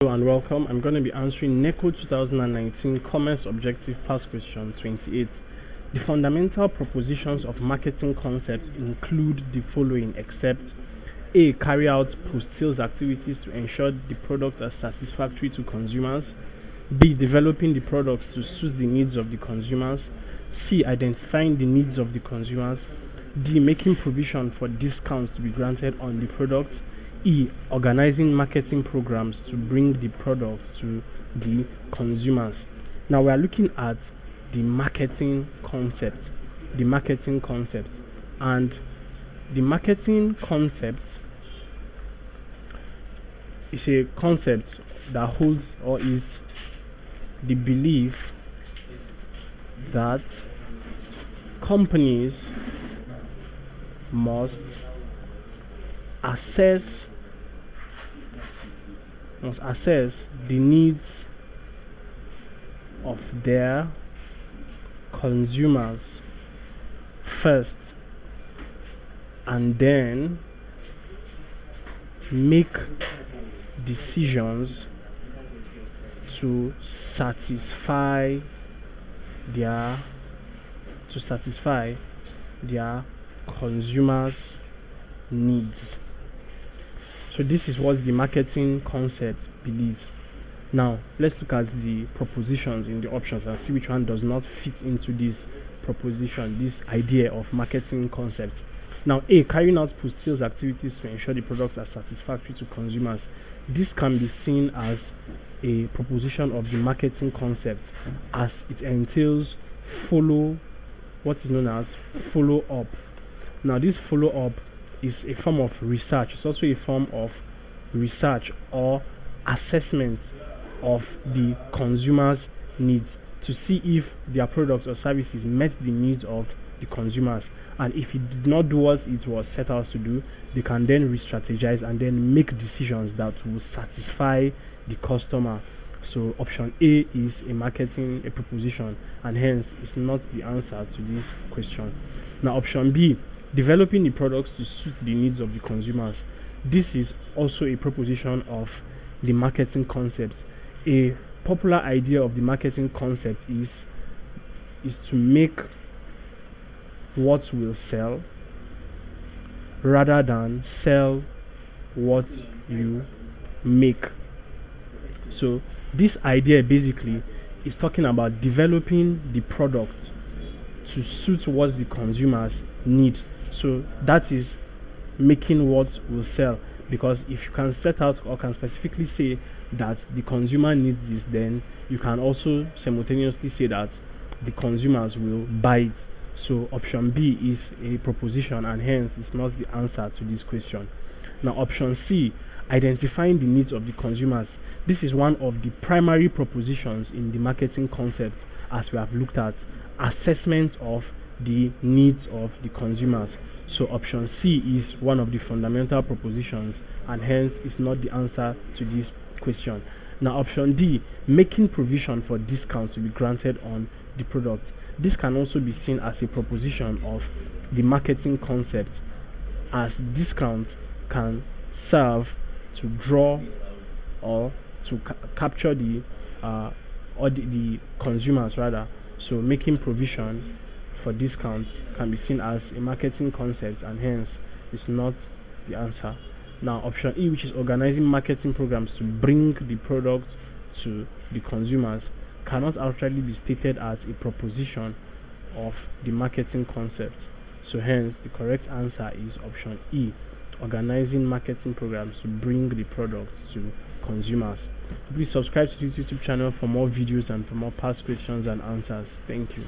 Hello and welcome. I'm going to be answering NECO 2019 Commerce Objective Past Question 28. The fundamental propositions of marketing concepts include the following except A. Carry out post-sales activities to ensure the product are satisfactory to consumers. B. Developing the product to suit the needs of the consumers. C. Identifying the needs of the consumers. D. Making provision for discounts to be granted on the product. E. Organizing marketing programs to bring the product to the consumers. Now we are looking at the marketing concept. And the marketing concept is a concept that holds or is the belief that companies must assess the needs of their consumers first and then make decisions to satisfy their consumers' needs. So this is what the marketing concept believes. Now let's look at the propositions in the options and see which one does not fit into this proposition, this idea of marketing concept. Now A. Carrying out post-sales activities to ensure the products are satisfactory to consumers. This can be seen as a proposition of the marketing concept, as it entails what is known as follow-up. Now this follow-up is a form of research. It's also a form of research or assessment of the consumer's needs to see if their products or services met the needs of the consumers, and if it did not do what it was set out to do, they can then re-strategize and then make decisions that will satisfy the customer. So option A is a proposition, and hence is not the answer to this question. Now option B, developing the products to suit the needs of the consumers. This is also a proposition of the marketing concept. A popular idea of the marketing concept is to make what will sell rather than sell what you make. So this idea basically is talking about developing the product to suit what the consumers need. So that is making what will sell, because if you can set out or can specifically say that the consumer needs this, then you can also simultaneously say that the consumers will buy it. So option B is a proposition, and hence is not the answer to this question. Now option C, identifying the needs of the consumers. This is one of the primary propositions in the marketing concept, as we have looked at assessment of the needs of the consumers. So option C is one of the fundamental propositions, and hence is not the answer to this question. Now option D, making provision for discounts to be granted on the product. This can also be seen as a proposition of the marketing concept, as discounts can serve to draw or to capture the consumers rather. So making provision for discounts can be seen as a marketing concept, and hence is not the answer. Now option E, which is organizing marketing programs to bring the product to the consumers, cannot actually be stated as a proposition of the marketing concept. So hence the correct answer is option E, organizing marketing programs to bring the product to consumers. Please subscribe to this YouTube channel for more videos and for more past questions and answers. Thank you.